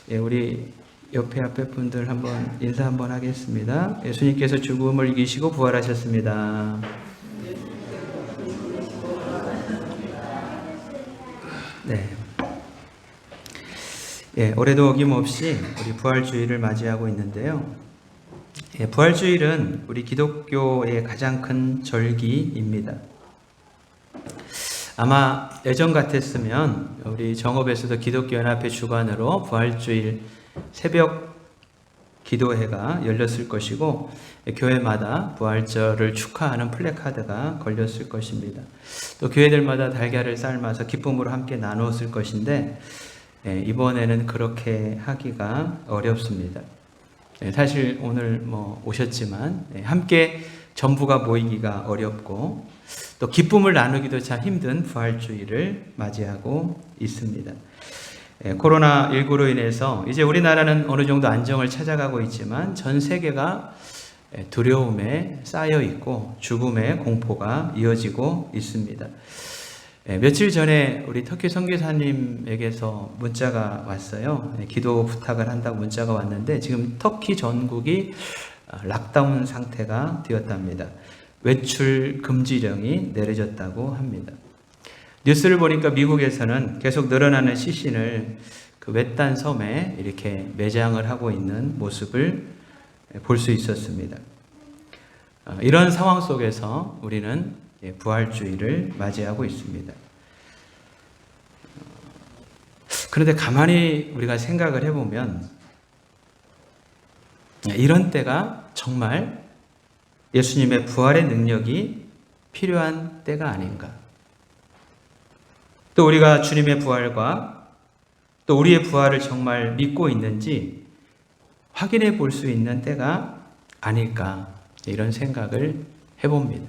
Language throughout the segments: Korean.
우리 옆에 앞에 분들 한번 인사 한번 하겠습니다. 예수님께서 죽음을 이기시고 부활하셨습니다. 네. 올해도 어김없이 우리 부활주일을 맞이하고 있는데요. 부활주일은 우리 기독교의 가장 큰 절기입니다. 아마 예전 같았으면 우리 정읍에서도 기독교연합회 주관으로 부활주일 새벽 기도회가 열렸을 것이고, 교회마다 부활절을 축하하는 플래카드가 걸렸을 것입니다. 또 교회들마다 달걀을 삶아서 기쁨으로 함께 나누었을 것인데, 이번에는 그렇게 하기가 어렵습니다. 사실 오늘 오셨지만 함께 전부가 모이기가 어렵고, 또 기쁨을 나누기도 참 힘든 부활주일을 맞이하고 있습니다. 코로나19로 인해서 이제 우리나라는 어느 정도 안정을 찾아가고 있지만 전 세계가 두려움에 쌓여 있고 죽음의 공포가 이어지고 있습니다. 며칠 전에 우리 터키 선교사님에게서 문자가 왔어요. 기도 부탁을 한다고 문자가 왔는데 지금 터키 전국이 락다운 상태가 되었답니다. 외출 금지령이 내려졌다고 합니다. 뉴스를 보니까 미국에서는 계속 늘어나는 시신을 그 외딴 섬에 이렇게 매장을 하고 있는 모습을 볼 수 있었습니다. 이런 상황 속에서 우리는 부활주일을 맞이하고 있습니다. 그런데 가만히 우리가 생각을 해보면 이런 때가 정말 예수님의 부활의 능력이 필요한 때가 아닌가. 또 우리가 주님의 부활과 또 우리의 부활을 정말 믿고 있는지 확인해 볼 수 있는 때가 아닐까, 이런 생각을 해봅니다.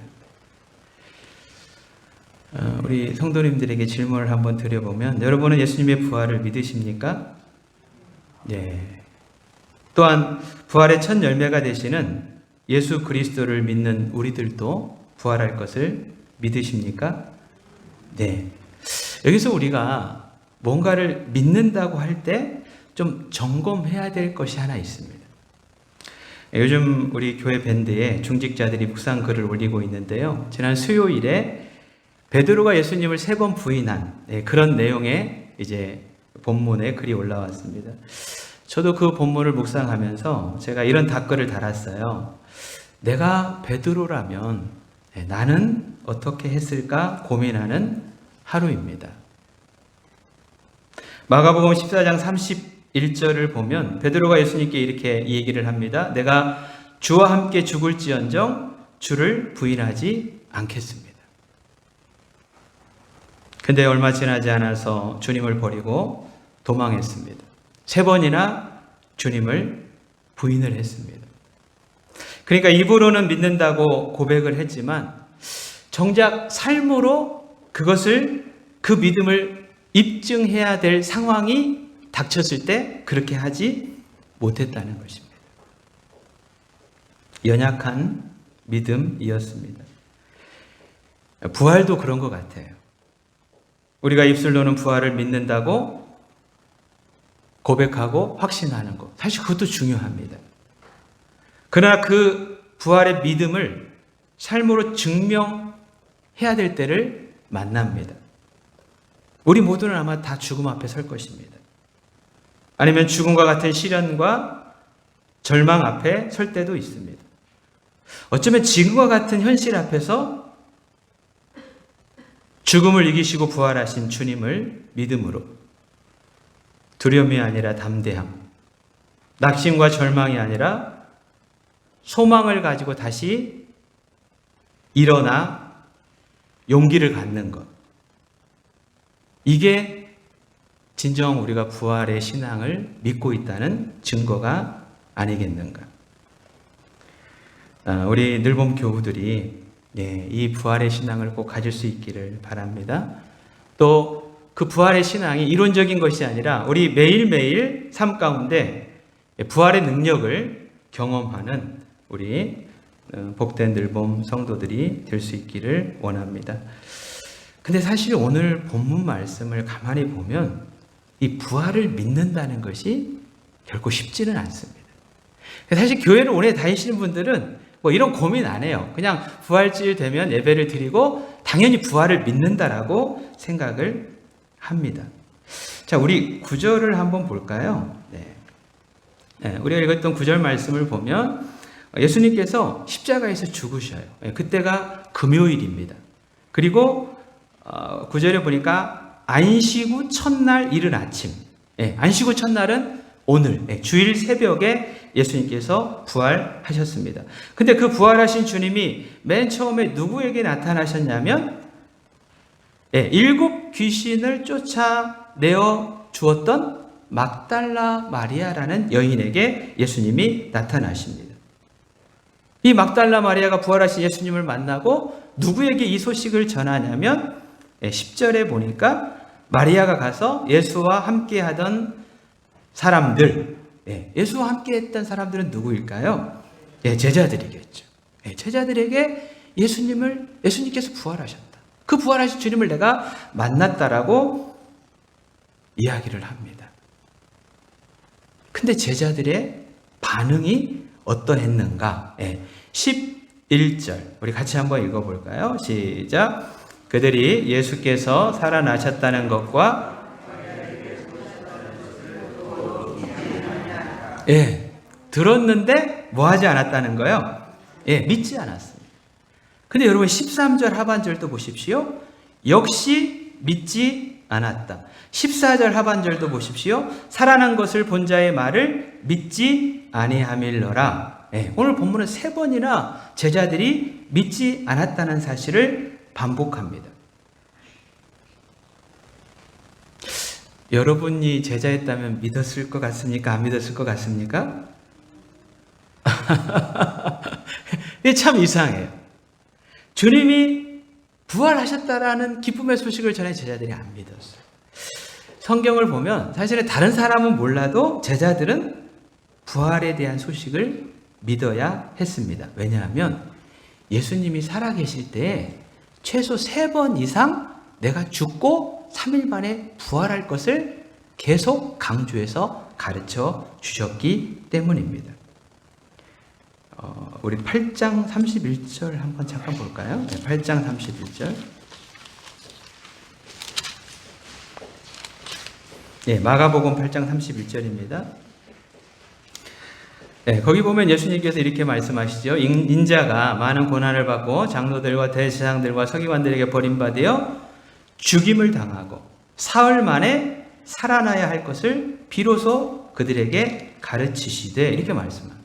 우리 성도님들에게 질문을 한번 드려보면, 여러분은 예수님의 부활을 믿으십니까? 네. 또한 부활의 첫 열매가 되시는 예수 그리스도를 믿는 우리들도 부활할 것을 믿으십니까? 네. 여기서 우리가 뭔가를 믿는다고 할 때 좀 점검해야 될 것이 하나 있습니다. 요즘 우리 교회 밴드에 중직자들이 묵상 글을 올리고 있는데요. 지난 수요일에 베드로가 예수님을 3번 부인한 그런 내용의 이제 본문에 글이 올라왔습니다. 저도 그 본문을 묵상하면서 제가 이런 답글을 달았어요. 내가 베드로라면 나는 어떻게 했을까 고민하는 하루입니다. 마가복음 14장 31절을 보면 베드로가 예수님께 이렇게 얘기를 합니다. 내가 주와 함께 죽을지언정 주를 부인하지 않겠습니다. 근데 얼마 지나지 않아서 주님을 버리고 도망했습니다. 3번이나 주님을 부인을 했습니다. 그러니까 입으로는 믿는다고 고백을 했지만 정작 삶으로 그것을, 그 믿음을 입증해야 될 상황이 닥쳤을 때 그렇게 하지 못했다는 것입니다. 연약한 믿음이었습니다. 부활도 그런 것 같아요. 우리가 입술로는 부활을 믿는다고 고백하고 확신하는 것, 사실 그것도 중요합니다. 그러나 그 부활의 믿음을 삶으로 증명해야 될 때를 만납니다. 우리 모두는 아마 다 죽음 앞에 설 것입니다. 아니면 죽음과 같은 시련과 절망 앞에 설 때도 있습니다. 어쩌면 지금과 같은 현실 앞에서 죽음을 이기시고 부활하신 주님을 믿음으로, 두려움이 아니라 담대함, 낙심과 절망이 아니라 소망을 가지고 다시 일어나 용기를 갖는 것, 이게 진정 우리가 부활의 신앙을 믿고 있다는 증거가 아니겠는가. 우리 늘봄 교우들이 이 부활의 신앙을 꼭 가질 수 있기를 바랍니다. 또 그 부활의 신앙이 이론적인 것이 아니라 우리 매일매일 삶 가운데 부활의 능력을 경험하는 우리 복된 늘봄 성도들이 될 수 있기를 원합니다. 근데 사실 오늘 본문 말씀을 가만히 보면 이 부활을 믿는다는 것이 결코 쉽지는 않습니다. 사실 교회를 오래 다니시는 분들은 뭐 이런 고민 안 해요. 그냥 부활주일 되면 예배를 드리고 당연히 부활을 믿는다라고 생각을 합니다. 자, 우리 구절을 한번 볼까요? 우리가 읽었던 구절 말씀을 보면 예수님께서 십자가에서 죽으셔요. 그때가 금요일입니다. 그리고 구절에 보니까 안식 후 첫날 이른 아침. 안식 후 첫날은 오늘 주일 새벽에 예수님께서 부활하셨습니다. 근데 그 부활하신 주님이 맨 처음에 누구에게 나타나셨냐면 7 귀신을 쫓아내어 주었던 막달라 마리아라는 여인에게 예수님이 나타나십니다. 이 막달라 마리아가 부활하신 예수님을 만나고 누구에게 이 소식을 전하냐면 10절에 보니까 마리아가 가서 예수와 함께하던 사람들, 예수와 함께했던 사람들은 누구일까요? 제자들이겠죠. 제자들에게 예수님께서 부활하셨다. 그 부활하신 주님을 내가 만났다라고 이야기를 합니다. 근데 제자들의 반응이 어떠했는가? 11절 우리 같이 한번 읽어볼까요? 시작. 그들이 예수께서 살아나셨다는 것과 들었는데 뭐 하지 않았다는 거예요? 믿지 않았습니다. 근데 여러분 13절 하반절도 보십시오. 역시 믿지 않았다. 14절 하반절도 보십시오. 살아난 것을 본 자의 말을 믿지 아니함일러라. 오늘 본문은 3번이나 제자들이 믿지 않았다는 사실을 반복합니다. 여러분이 제자였다면 믿었을 것 같습니까? 안 믿었을 것 같습니까? 이게 참 이상해요. 주님이 부활하셨다라는 기쁨의 소식을 전해 제자들이 안 믿었어요. 성경을 보면 사실은 다른 사람은 몰라도 제자들은 부활에 대한 소식을 믿어야 했습니다. 왜냐하면 예수님이 살아계실 때 최소 3번 이상 내가 죽고 3일 만에 부활할 것을 계속 강조해서 가르쳐 주셨기 때문입니다. 우리 8장 31절 한번 잠깐 볼까요? 8장 31절. 마가복음 8장 31절입니다. 거기 보면 예수님께서 이렇게 말씀하시죠. 인자가 많은 고난을 받고 장로들과 대제사장들과 서기관들에게 버림받아 죽임을 당하고 사흘 만에 살아나야 할 것을 비로소 그들에게 가르치시되 이렇게 말씀합니다.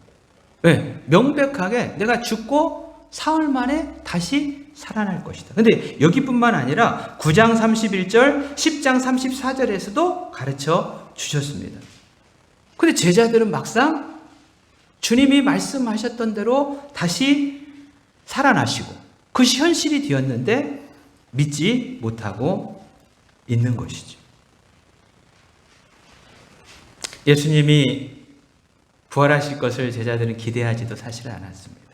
명백하게 내가 죽고 사흘 만에 다시 살아날 것이다. 근데 여기뿐만 아니라 9장 31절, 10장 34절에서도 가르쳐 주셨습니다. 근데 제자들은 막상 주님이 말씀하셨던 대로 다시 살아나시고 그것이 현실이 되었는데 믿지 못하고 있는 것이죠. 예수님이 부활하실 것을 제자들은 기대하지도 사실 않았습니다.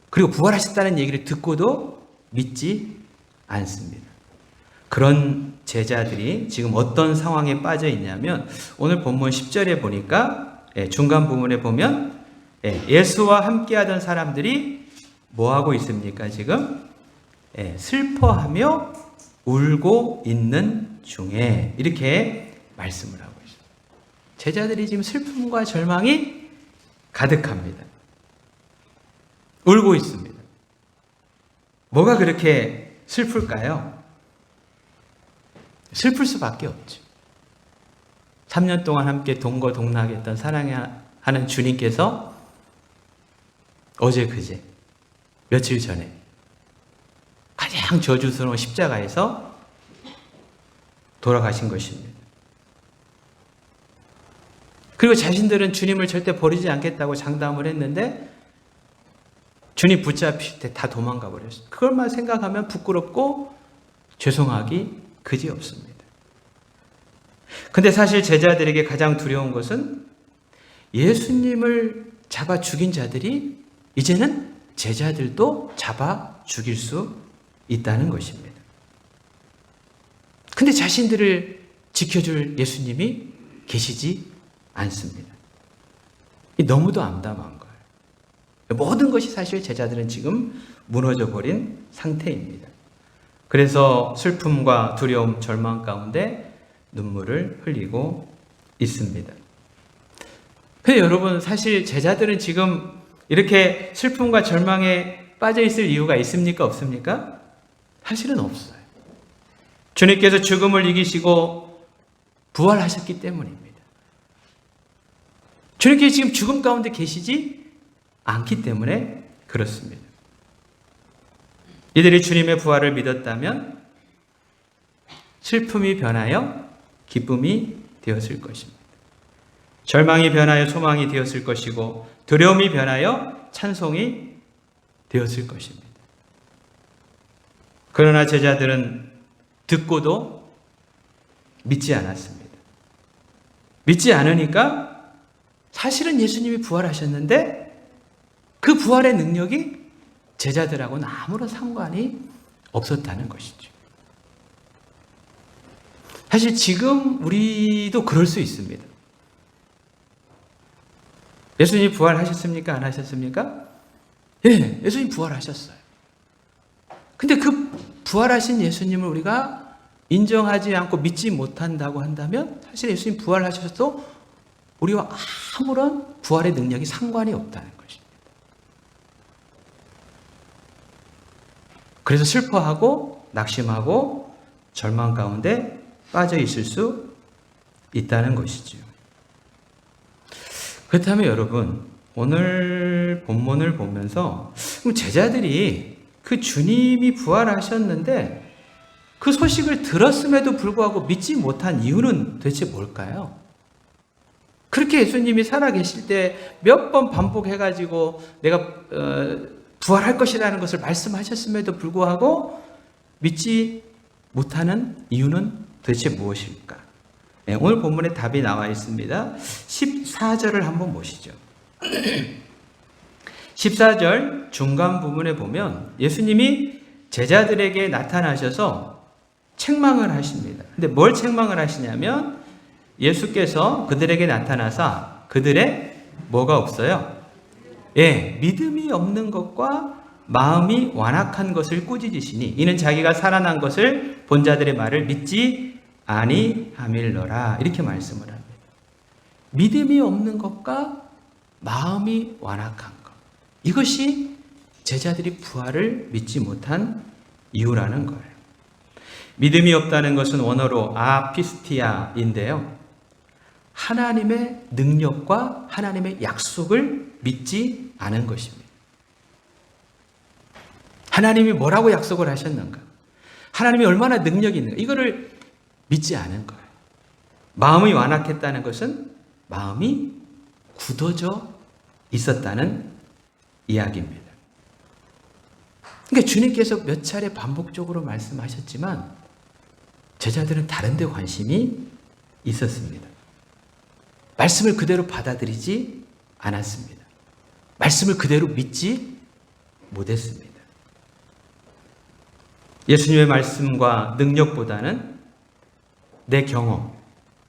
그리고 부활하셨다는 얘기를 듣고도 믿지 않습니다. 그런 제자들이 지금 어떤 상황에 빠져 있냐면 오늘 본문 10절에 보니까 중간 부분에 보면 예수와 함께하던 사람들이 뭐하고 있습니까? 지금 슬퍼하며 울고 있는 중에 이렇게 말씀을 하고 있습니다. 제자들이 지금 슬픔과 절망이 가득합니다. 울고 있습니다. 뭐가 그렇게 슬플까요? 슬플 수밖에 없죠. 3년 동안 함께 동거동락했던 사랑하는 주님께서 어제 그제 며칠 전에 가장 저주스러운 십자가에서 돌아가신 것입니다. 그리고 자신들은 주님을 절대 버리지 않겠다고 장담을 했는데 주님 붙잡힐 때 다 도망가 버렸어요. 그걸만 생각하면 부끄럽고 죄송하기 그지없습니다. 근데 사실 제자들에게 가장 두려운 것은 예수님을 잡아 죽인 자들이 이제는 제자들도 잡아 죽일 수 있다는 것입니다. 근데 자신들을 지켜줄 예수님이 계시지 않습니다. 너무도 암담한 거예요. 모든 것이 사실 제자들은 지금 무너져 버린 상태입니다. 그래서 슬픔과 두려움, 절망 가운데 눈물을 흘리고 있습니다. 근데 여러분, 사실 제자들은 지금 이렇게 슬픔과 절망에 빠져 있을 이유가 있습니까? 없습니까? 사실은 없어요. 주님께서 죽음을 이기시고 부활하셨기 때문입니다. 주님께서 지금 죽음 가운데 계시지 않기 때문에 그렇습니다. 이들이 주님의 부활을 믿었다면 슬픔이 변하여 기쁨이 되었을 것입니다. 절망이 변하여 소망이 되었을 것이고 두려움이 변하여 찬송이 되었을 것입니다. 그러나 제자들은 듣고도 믿지 않았습니다. 믿지 않으니까 사실은 예수님이 부활하셨는데 그 부활의 능력이 제자들하고는 아무런 상관이 없었다는 것이죠. 사실 지금 우리도 그럴 수 있습니다. 예수님이 부활하셨습니까? 안 하셨습니까? 예, 예수님 부활하셨어요. 근데 그 부활하신 예수님을 우리가 인정하지 않고 믿지 못한다고 한다면 사실 예수님 부활하셔도 우리와 아무런 부활의 능력이 상관이 없다는 것입니다. 그래서 슬퍼하고 낙심하고 절망 가운데 빠져 있을 수 있다는 것이죠. 그렇다면 여러분, 오늘 본문을 보면서 제자들이 그 주님이 부활하셨는데 그 소식을 들었음에도 불구하고 믿지 못한 이유는 도대체 뭘까요? 그렇게 예수님이 살아계실 때 몇 번 반복해가지고 내가 부활할 것이라는 것을 말씀하셨음에도 불구하고 믿지 못하는 이유는 도대체 무엇일까? 네, 오늘 본문에 답이 나와 있습니다. 14절을 한번 보시죠. 14절 중간 부분에 보면 예수님이 제자들에게 나타나셔서 책망을 하십니다. 근데 뭘 책망을 하시냐면 예수께서 그들에게 나타나사 그들의 뭐가 없어요? 예, 믿음이 없는 것과 마음이 완악한 것을 꾸짖으시니 이는 자기가 살아난 것을 본 자들의 말을 믿지 아니함일러라. 이렇게 말씀을 합니다. 믿음이 없는 것과 마음이 완악한 것. 이것이 제자들이 부활을 믿지 못한 이유라는 거예요. 믿음이 없다는 것은 원어로 아피스티아인데요. 하나님의 능력과 하나님의 약속을 믿지 않은 것입니다. 하나님이 뭐라고 약속을 하셨는가? 하나님이 얼마나 능력이 있는가? 이거를 믿지 않은 거예요. 마음이 완악했다는 것은 마음이 굳어져 있었다는 이야기입니다. 그러니까 주님께서 몇 차례 반복적으로 말씀하셨지만 제자들은 다른 데 관심이 있었습니다. 말씀을 그대로 받아들이지 않았습니다. 말씀을 그대로 믿지 못했습니다. 예수님의 말씀과 능력보다는 내 경험,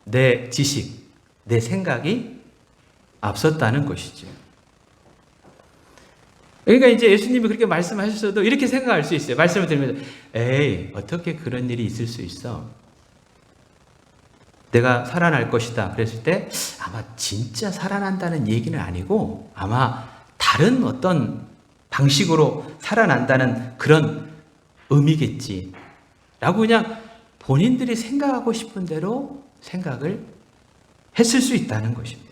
내 지식, 내 생각이 앞섰다는 것이죠. 그러니까 이제 예수님이 그렇게 말씀하셨어도 이렇게 생각할 수 있어요. 말씀을 들으면서 에이, 어떻게 그런 일이 있을 수 있어? 내가 살아날 것이다. 그랬을 때 아마 진짜 살아난다는 얘기는 아니고 아마 다른 어떤 방식으로 살아난다는 그런 의미겠지. 라고 그냥 본인들이 생각하고 싶은 대로 생각을 했을 수 있다는 것입니다.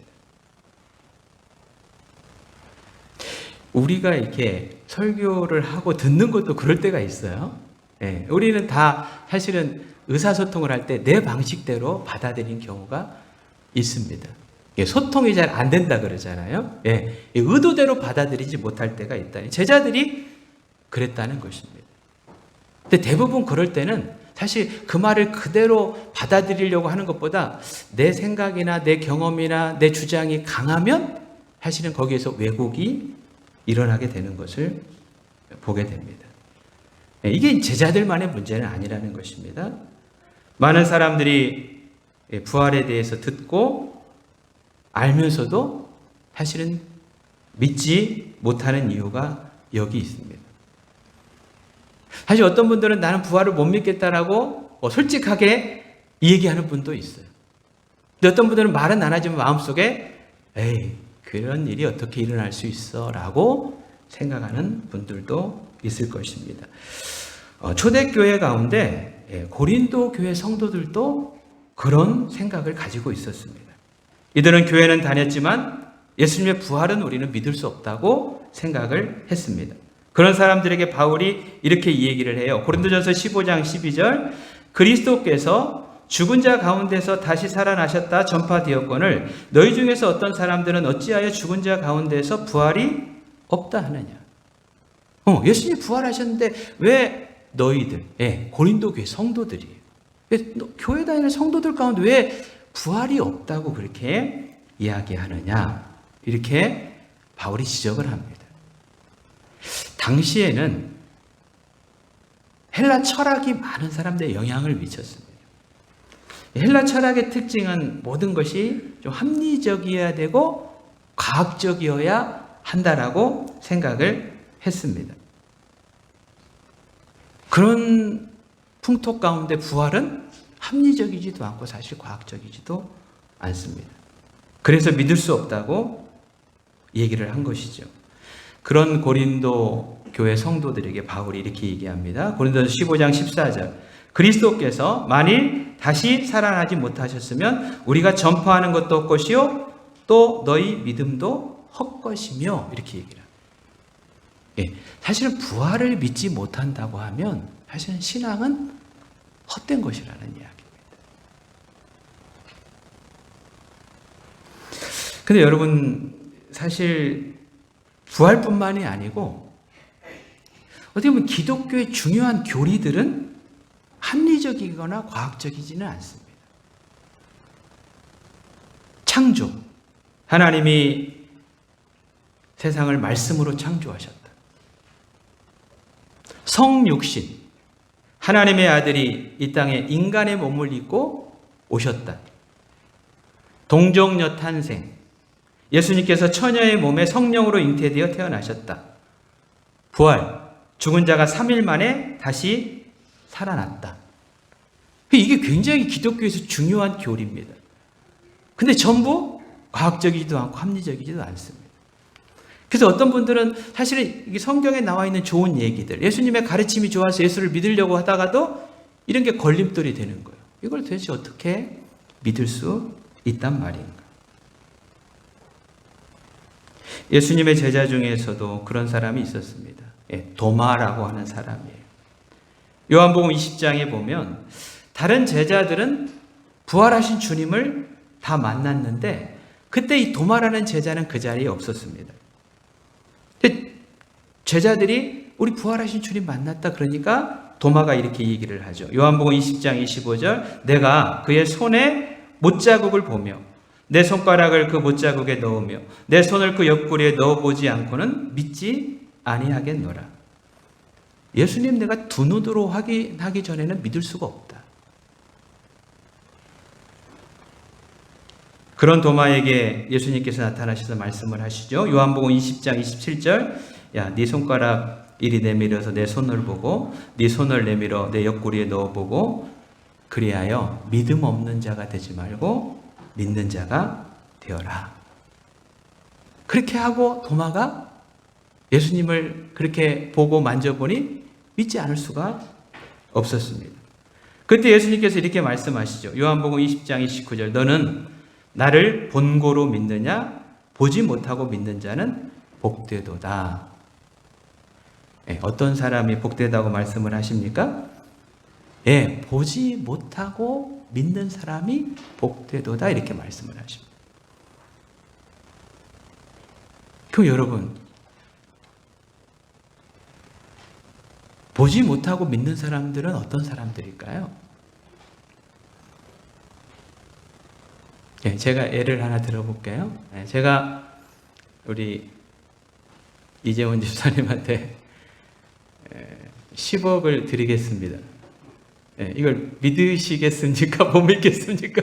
우리가 이렇게 설교를 하고 듣는 것도 그럴 때가 있어요. 예, 우리는 다 사실은 의사소통을 할 때 내 방식대로 받아들인 경우가 있습니다. 예, 소통이 잘 안 된다 그러잖아요. 예, 의도대로 받아들이지 못할 때가 있다. 제자들이 그랬다는 것입니다. 근데 대부분 그럴 때는 사실 그 말을 그대로 받아들이려고 하는 것보다 내 생각이나 내 경험이나 내 주장이 강하면 사실은 거기에서 왜곡이 일어나게 되는 것을 보게 됩니다. 이게 제자들만의 문제는 아니라는 것입니다. 많은 사람들이 부활에 대해서 듣고 알면서도 사실은 믿지 못하는 이유가 여기 있습니다. 사실 어떤 분들은 나는 부활을 못 믿겠다라고 솔직하게 얘기하는 분도 있어요. 근데 어떤 분들은 말은 안 하지만 마음속에 에이, 그런 일이 어떻게 일어날 수 있어 라고 생각하는 분들도 있을 것입니다. 초대교회 가운데 고린도 교회 성도들도 그런 생각을 가지고 있었습니다. 이들은 교회는 다녔지만 예수님의 부활은 우리는 믿을 수 없다고 생각을 했습니다. 그런 사람들에게 바울이 이렇게 이 얘기를 해요. 고린도전서 15장 12절, 그리스도께서 죽은 자 가운데서 다시 살아나셨다 전파되었거늘 너희 중에서 어떤 사람들은 어찌하여 죽은 자 가운데서 부활이 없다 하느냐. 예수님이 부활하셨는데 왜 너희들, 고린도 교회 성도들이에요. 교회 다니는 성도들 가운데 왜 부활이 없다고 그렇게 이야기하느냐. 이렇게 바울이 지적을 합니다. 당시에는 헬라 철학이 많은 사람들의 영향을 미쳤습니다. 헬라 철학의 특징은 모든 것이 좀 합리적이어야 되고 과학적이어야 한다라고 생각을 했습니다. 그런 풍토 가운데 부활은 합리적이지도 않고 사실 과학적이지도 않습니다. 그래서 믿을 수 없다고 얘기를 한 것이죠. 그런 고린도 교회 성도들에게 바울이 이렇게 얘기합니다. 고린도서 15장 14절. 그리스도께서 만일 다시 살아나지 못하셨으면 우리가 전파하는 것도 헛것이요 또 너희 믿음도 헛것이며 이렇게 얘기를 합니다. 사실은 부활을 믿지 못한다고 하면 사실은 신앙은 헛된 것이라는 이야기입니다. 근데 여러분 사실 부활뿐만이 아니고 어떻게 보면 기독교의 중요한 교리들은 합리적이거나 과학적이지는 않습니다. 창조. 하나님이 세상을 말씀으로 창조하셨다. 성육신. 하나님의 아들이 이 땅에 인간의 몸을 입고 오셨다. 동정녀 탄생. 예수님께서 처녀의 몸에 성령으로 잉태되어 태어나셨다. 부활. 죽은 자가 3일 만에 다시 살아났다. 이게 굉장히 기독교에서 중요한 교리입니다. 근데 전부 과학적이지도 않고 합리적이지도 않습니다. 그래서 어떤 분들은 사실은 이게 성경에 나와 있는 좋은 얘기들, 예수님의 가르침이 좋아서 예수를 믿으려고 하다가도 이런 게 걸림돌이 되는 거예요. 이걸 도대체 어떻게 믿을 수 있단 말인가? 예수님의 제자 중에서도 그런 사람이 있었습니다. 도마라고 하는 사람이에요. 요한복음 20장에 보면 다른 제자들은 부활하신 주님을 다 만났는데 그때 이 도마라는 제자는 그 자리에 없었습니다. 제자들이 우리 부활하신 주님 만났다 그러니까 도마가 이렇게 얘기를 하죠. 요한복음 20장 25절 내가 그의 손에 못자국을 보며 내 손가락을 그 못자국에 넣으며 내 손을 그 옆구리에 넣어보지 않고는 믿지 아니하겠노라. 예수님 내가 두 눈으로 확인하기 전에는 믿을 수가 없다. 그런 도마에게 예수님께서 나타나셔서 말씀을 하시죠. 요한복음 20장 27절 야, 네 손가락 이리 내밀어서 내 손을 보고 네 손을 내밀어 내 옆구리에 넣어보고 그리하여 믿음 없는 자가 되지 말고 믿는 자가 되어라. 그렇게 하고 도마가 예수님을 그렇게 보고 만져보니 믿지 않을 수가 없었습니다. 그때 예수님께서 이렇게 말씀하시죠. 요한복음 20장 29절 너는 나를 본고로 믿느냐 보지 못하고 믿는 자는 복되도다. 어떤 사람이 복되다고 말씀을 하십니까? 보지 못하고 믿는 사람이 복되도다 이렇게 말씀을 하십니다. 그럼 여러분 보지 못하고 믿는 사람들은 어떤 사람들일까요? 제가 예를 하나 들어볼게요. 제가 우리 이재원 집사님한테 10억을 드리겠습니다. 이걸 믿으시겠습니까? 못 믿겠습니까?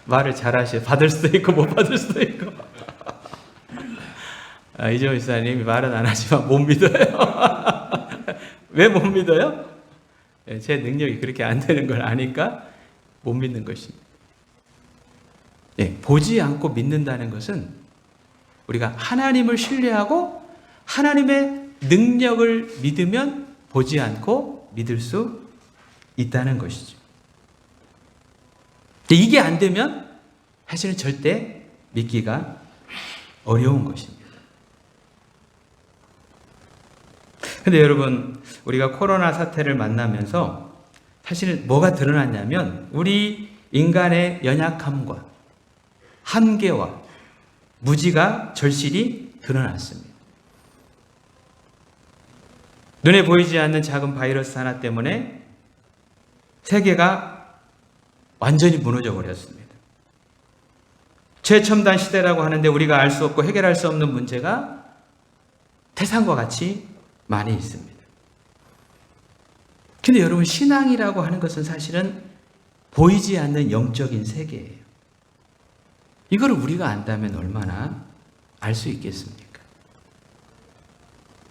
말을 잘하셔. 받을 수도 있고 못 받을 수도 있고. 이재호 이사님이 말은 안 하지만 못 믿어요. 왜 못 믿어요? 제 능력이 그렇게 안 되는 걸 아니까 못 믿는 것입니다. 보지 않고 믿는다는 것은 우리가 하나님을 신뢰하고 하나님의 능력을 믿으면 보지 않고 믿을 수 있다는 것이죠. 이게 안 되면 사실은 절대 믿기가 어려운 것입니다. 근데 여러분, 우리가 코로나 사태를 만나면서 사실은 뭐가 드러났냐면 우리 인간의 연약함과 한계와 무지가 절실히 드러났습니다. 눈에 보이지 않는 작은 바이러스 하나 때문에 세계가 완전히 무너져 버렸습니다. 최첨단 시대라고 하는데 우리가 알 수 없고 해결할 수 없는 문제가 태산과 같이 많이 있습니다. 근데 여러분, 신앙이라고 하는 것은 사실은 보이지 않는 영적인 세계예요. 이걸 우리가 안다면 얼마나 알 수 있겠습니까?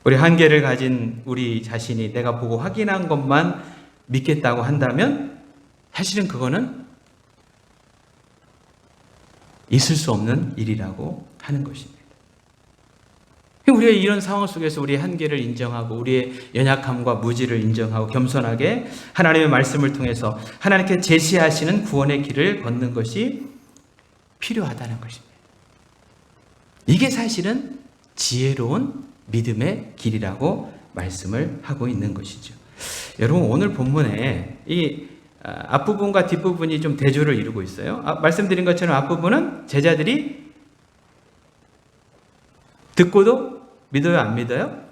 우리 한계를 가진 우리 자신이 내가 보고 확인한 것만 믿겠다고 한다면 사실은 그거는 있을 수 없는 일이라고 하는 것입니다. 우리가 이런 상황 속에서 우리의 한계를 인정하고 우리의 연약함과 무지를 인정하고 겸손하게 하나님의 말씀을 통해서 하나님께 제시하시는 구원의 길을 걷는 것이 필요하다는 것입니다. 이게 사실은 지혜로운 믿음의 길이라고 말씀을 하고 있는 것이죠. 여러분, 오늘 본문에 이 앞부분과 뒷부분이 좀 대조를 이루고 있어요. 말씀드린 것처럼 앞부분은 제자들이 듣고도 믿어요, 안 믿어요?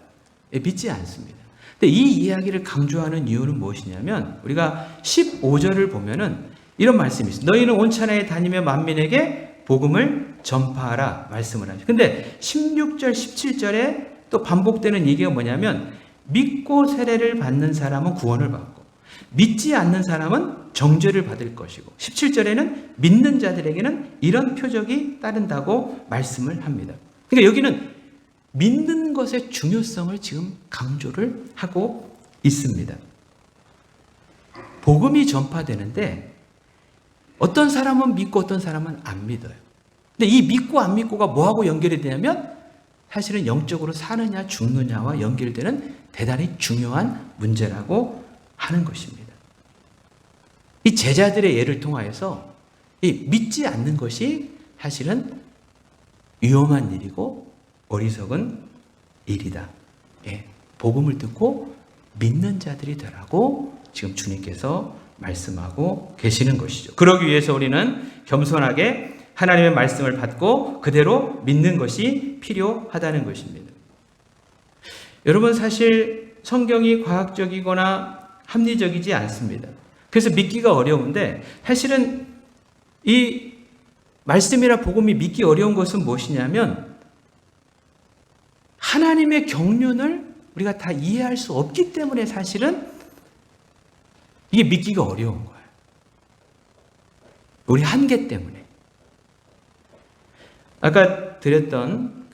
믿지 않습니다. 근데 이 이야기를 강조하는 이유는 무엇이냐면 우리가 15절을 보면은 이런 말씀이 있어요. 너희는 온 천하에 다니며 만민에게 복음을 전파하라 말씀을 하죠. 근데 16절, 17절에 또 반복되는 얘기가 뭐냐면 믿고 세례를 받는 사람은 구원을 받고 믿지 않는 사람은 정죄를 받을 것이고 17절에는 믿는 자들에게는 이런 표적이 따른다고 말씀을 합니다. 그러니까 여기는 믿는 것의 중요성을 지금 강조를 하고 있습니다. 복음이 전파되는데 어떤 사람은 믿고 어떤 사람은 안 믿어요. 근데 이 믿고 안 믿고가 뭐하고 연결이 되냐면 사실은 영적으로 사느냐 죽느냐와 연결되는 대단히 중요한 문제라고 하는 것입니다. 이 제자들의 예를 통하여서 이 믿지 않는 것이 사실은 위험한 일이고 어리석은 일이다. 복음을 듣고 믿는 자들이 되라고 지금 주님께서 말씀하고 계시는 것이죠. 그러기 위해서 우리는 겸손하게 하나님의 말씀을 받고 그대로 믿는 것이 필요하다는 것입니다. 여러분, 사실 성경이 과학적이거나 합리적이지 않습니다. 그래서 믿기가 어려운데 사실은 이 말씀이나 복음이 믿기 어려운 것은 무엇이냐면 하나님의 경륜을 우리가 다 이해할 수 없기 때문에 사실은 이게 믿기가 어려운 거예요. 우리 한계 때문에. 아까 드렸던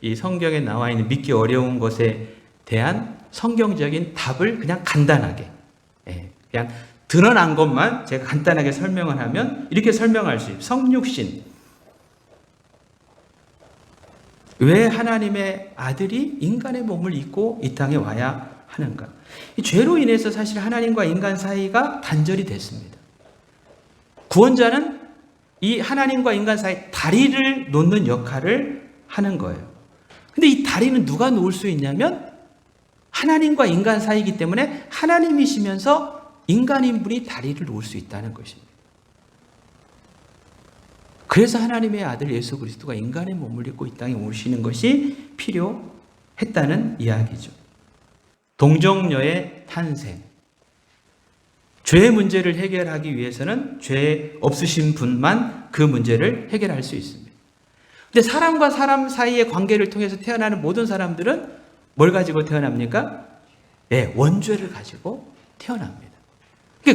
이 성경에 나와 있는 믿기 어려운 것에 대한 성경적인 답을 그냥 간단하게, 그냥 드러난 것만 제가 간단하게 설명을 하면 이렇게 설명할 수 있어요. 성육신. 왜 하나님의 아들이 인간의 몸을 입고 이 땅에 와야 하는가? 이 죄로 인해서 사실 하나님과 인간 사이가 단절이 됐습니다. 구원자는 이 하나님과 인간 사이 다리를 놓는 역할을 하는 거예요. 근데 이 다리는 누가 놓을 수 있냐면 하나님과 인간 사이이기 때문에 하나님이시면서 인간인분이 다리를 놓을 수 있다는 것입니다. 그래서 하나님의 아들 예수 그리스도가 인간의 몸을 입고 이 땅에 오시는 것이 필요했다는 이야기죠. 동정녀의 탄생. 죄의 문제를 해결하기 위해서는 죄 없으신 분만 그 문제를 해결할 수 있습니다. 근데 사람과 사람 사이의 관계를 통해서 태어나는 모든 사람들은 뭘 가지고 태어납니까? 원죄를 가지고 태어납니다.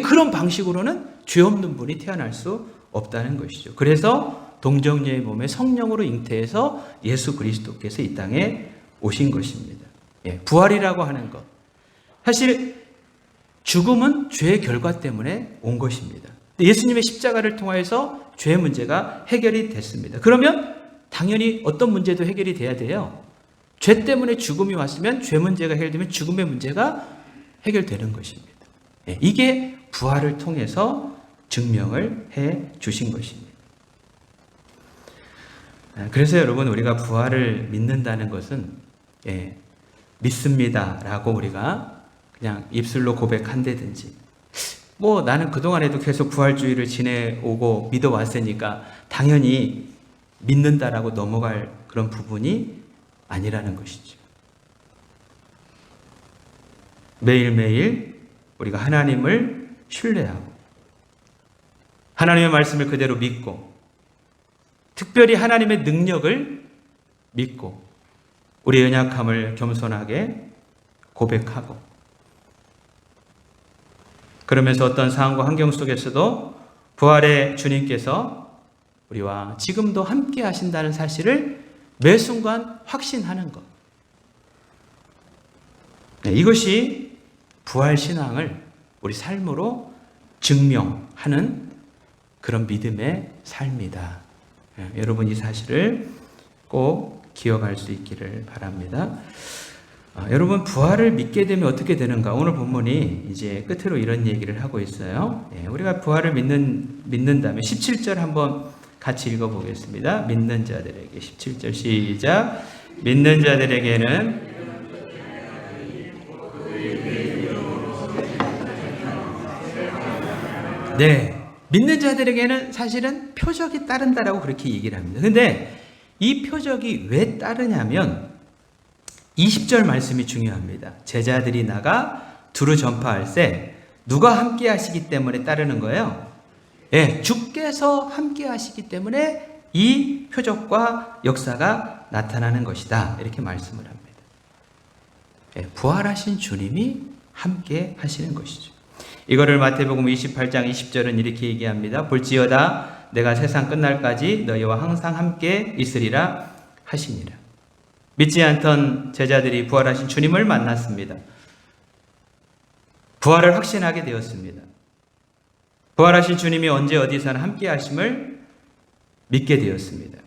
그런 방식으로는 죄 없는 분이 태어날 수 없다는 것이죠. 그래서 동정녀의 몸에 성령으로 잉태해서 예수 그리스도께서 이 땅에 오신 것입니다. 부활이라고 하는 것. 사실 죽음은 죄의 결과 때문에 온 것입니다. 예수님의 십자가를 통해서 죄의 문제가 해결이 됐습니다. 그러면 당연히 어떤 문제도 해결이 돼야 돼요. 죄 때문에 죽음이 왔으면 죄 문제가 해결되면 죽음의 문제가 해결되는 것입니다. 이게 부활을 통해서 증명을 해 주신 것입니다. 그래서 여러분, 우리가 부활을 믿는다는 것은 믿습니다라고 우리가 그냥 입술로 고백한다든지, 나는 그동안에도 계속 부활주의를 지내오고 믿어왔으니까 당연히 믿는다라고 넘어갈 그런 부분이 아니라는 것이죠. 매일매일 우리가 하나님을 신뢰하고 하나님의 말씀을 그대로 믿고, 특별히 하나님의 능력을 믿고, 우리의 연약함을 겸손하게 고백하고, 그러면서 어떤 상황과 환경 속에서도 부활의 주님께서 우리와 지금도 함께 하신다는 사실을 매 순간 확신하는 것. 이것이 부활신앙을 우리 삶으로 증명하는 그런 믿음의 삶이다. 여러분, 이 사실을 꼭 기억할 수 있기를 바랍니다. 여러분, 부활을 믿게 되면 어떻게 되는가? 오늘 본문이 이제 끝으로 이런 얘기를 하고 있어요. 우리가 부활을 믿는다면 17절 한번 같이 읽어보겠습니다. 믿는 자들에게 17절 시작. 믿는 자들에게는 믿는 자들에게는 사실은 표적이 따른다라고 그렇게 얘기를 합니다. 근데 이 표적이 왜 따르냐면 20절 말씀이 중요합니다. 제자들이 나가 두루 전파할 때 누가 함께 하시기 때문에 따르는 거예요? 주께서 함께 하시기 때문에 이 표적과 역사가 나타나는 것이다. 이렇게 말씀을 합니다. 부활하신 주님이 함께 하시는 것이죠. 이거를 마태복음 28장 20절은 이렇게 얘기합니다. 볼지어다 내가 세상 끝날까지 너희와 항상 함께 있으리라 하시니라. 믿지 않던 제자들이 부활하신 주님을 만났습니다. 부활을 확신하게 되었습니다. 부활하신 주님이 언제 어디서나 함께 하심을 믿게 되었습니다.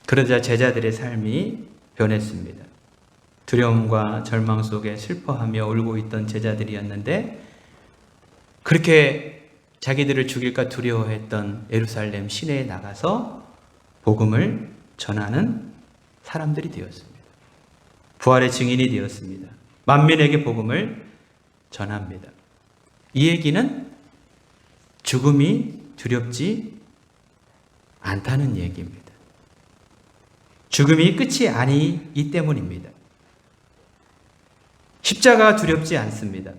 그러자 제자들의 삶이 변했습니다. 두려움과 절망 속에 슬퍼하며 울고 있던 제자들이었는데, 그렇게 자기들을 죽일까 두려워했던 예루살렘 시내에 나가서 복음을 전하는 사람들이 되었습니다. 부활의 증인이 되었습니다. 만민에게 복음을 전합니다. 이 얘기는 죽음이 두렵지 않다는 얘기입니다. 죽음이 끝이 아니기 때문입니다. 십자가가 두렵지 않습니다.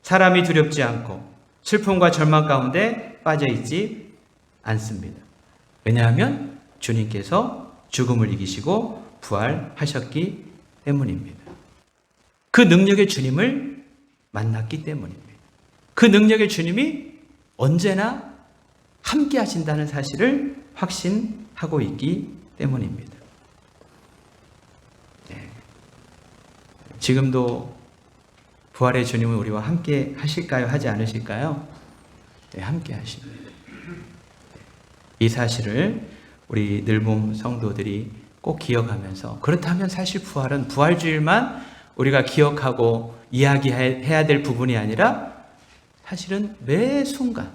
사람이 두렵지 않고 슬픔과 절망 가운데 빠져있지 않습니다. 왜냐하면 주님께서 죽음을 이기시고 부활하셨기 때문입니다. 그 능력의 주님을 만났기 때문입니다. 그 능력의 주님이 언제나 함께 하신다는 사실을 확신하고 있기 때문입니다. 지금도 부활의 주님은 우리와 함께 하실까요? 하지 않으실까요? 함께 하십니다. 이 사실을 우리 늘봄 성도들이 꼭 기억하면서, 그렇다면 사실 부활은 부활주일만 우리가 기억하고 이야기해야 될 부분이 아니라 사실은 매 순간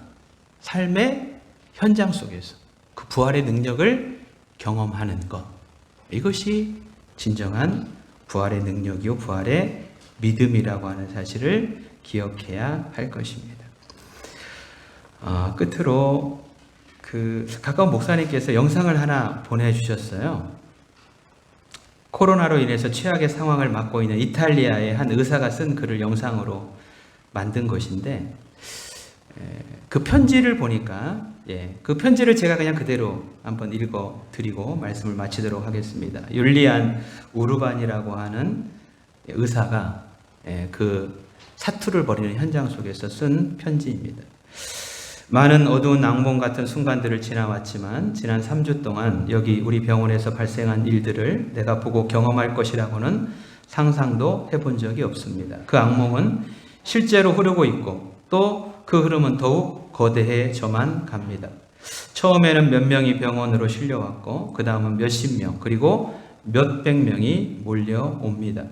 삶의 현장 속에서 그 부활의 능력을 경험하는 것, 이것이 진정한 부활의 능력이요 부활의 믿음이라고 하는 사실을 기억해야 할 것입니다. 끝으로 가까운 목사님께서 영상을 하나 보내주셨어요. 코로나로 인해서 최악의 상황을 맞고 있는 이탈리아의 한 의사가 쓴 글을 영상으로 만든 것인데, 그 편지를 보니까 그 편지를 제가 그냥 그대로 한번 읽어드리고 말씀을 마치도록 하겠습니다. 율리안 우르반이라고 하는 의사가 그 사투를 벌이는 현장 속에서 쓴 편지입니다. 많은 어두운 악몽 같은 순간들을 지나왔지만 지난 3주 동안 여기 우리 병원에서 발생한 일들을 내가 보고 경험할 것이라고는 상상도 해본 적이 없습니다. 그 악몽은 실제로 흐르고 있고 또 그 흐름은 더욱 거대해져만 갑니다. 처음에는 몇 명이 병원으로 실려왔고 그 다음은 몇십 명 그리고 몇백 명이 몰려옵니다.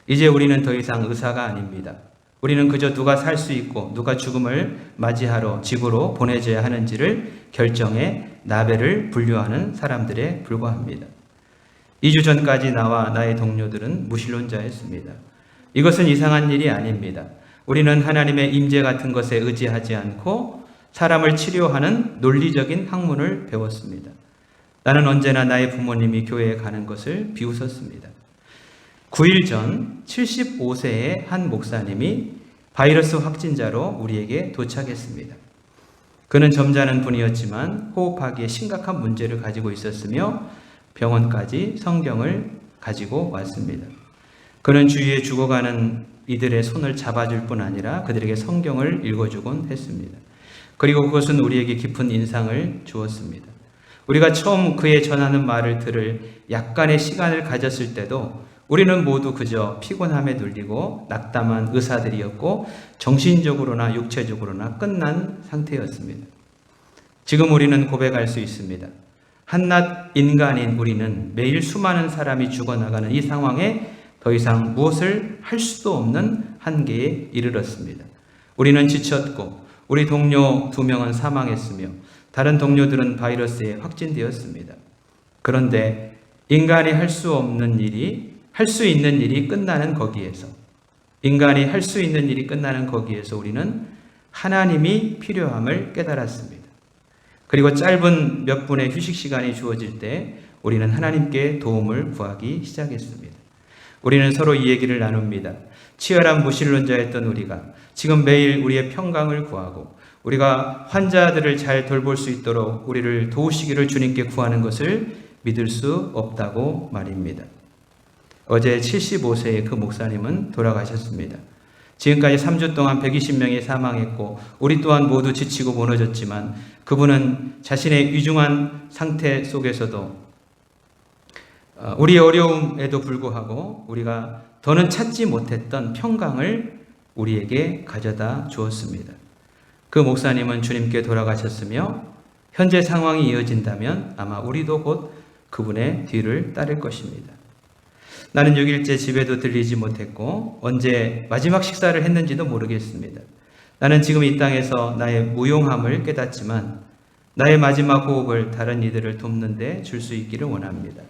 이제 우리는 더 이상 의사가 아닙니다. 우리는 그저 누가 살 수 있고 누가 죽음을 맞이하러 지구로 보내져야 하는지를 결정해 나벨을 분류하는 사람들에 불과합니다. 2주 전까지 나와 나의 동료들은 무신론자였습니다. 이것은 이상한 일이 아닙니다. 우리는 하나님의 임재 같은 것에 의지하지 않고 사람을 치료하는 논리적인 학문을 배웠습니다. 나는 언제나 나의 부모님이 교회에 가는 것을 비웃었습니다. 9일 전 75세의 한 목사님이 바이러스 확진자로 우리에게 도착했습니다. 그는 점잖은 분이었지만 호흡하기에 심각한 문제를 가지고 있었으며 병원까지 성경을 가지고 왔습니다. 그는 주위에 죽어가는 이들의 손을 잡아줄 뿐 아니라 그들에게 성경을 읽어주곤 했습니다. 그리고 그것은 우리에게 깊은 인상을 주었습니다. 우리가 처음 그의 전하는 말을 들을 약간의 시간을 가졌을 때도 우리는 모두 그저 피곤함에 눌리고 낙담한 의사들이었고 정신적으로나 육체적으로나 끝난 상태였습니다. 지금 우리는 고백할 수 있습니다. 한낱 인간인 우리는 매일 수많은 사람이 죽어나가는 이 상황에 더 이상 무엇을 할 수도 없는 한계에 이르렀습니다. 우리는 지쳤고 우리 동료 2명은 사망했으며 다른 동료들은 바이러스에 확진되었습니다. 그런데 인간이 할 수 있는 일이 끝나는 거기에서 우리는 하나님이 필요함을 깨달았습니다. 그리고 짧은 몇 분의 휴식 시간이 주어질 때 우리는 하나님께 도움을 구하기 시작했습니다. 우리는 서로 이 얘기를 나눕니다. 치열한 무신론자였던 우리가 지금 매일 우리의 평강을 구하고 우리가 환자들을 잘 돌볼 수 있도록 우리를 도우시기를 주님께 구하는 것을 믿을 수 없다고 말입니다. 어제 75세의 그 목사님은 돌아가셨습니다. 지금까지 3주 동안 120명이 사망했고 우리 또한 모두 지치고 무너졌지만 그분은 자신의 위중한 상태 속에서도 우리의 어려움에도 불구하고 우리가 더는 찾지 못했던 평강을 우리에게 가져다 주었습니다. 그 목사님은 주님께 돌아가셨으며 현재 상황이 이어진다면 아마 우리도 곧 그분의 뒤를 따를 것입니다. 나는 6일째 집에도 들리지 못했고 언제 마지막 식사를 했는지도 모르겠습니다. 나는 지금 이 땅에서 나의 무용함을 깨닫지만 나의 마지막 호흡을 다른 이들을 돕는 데 줄 수 있기를 원합니다.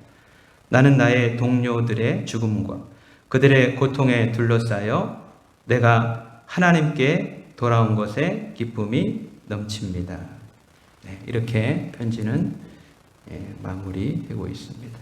나는 나의 동료들의 죽음과 그들의 고통에 둘러싸여 내가 하나님께 돌아온 것에 기쁨이 넘칩니다. 네, 이렇게 편지는 마무리되고 있습니다.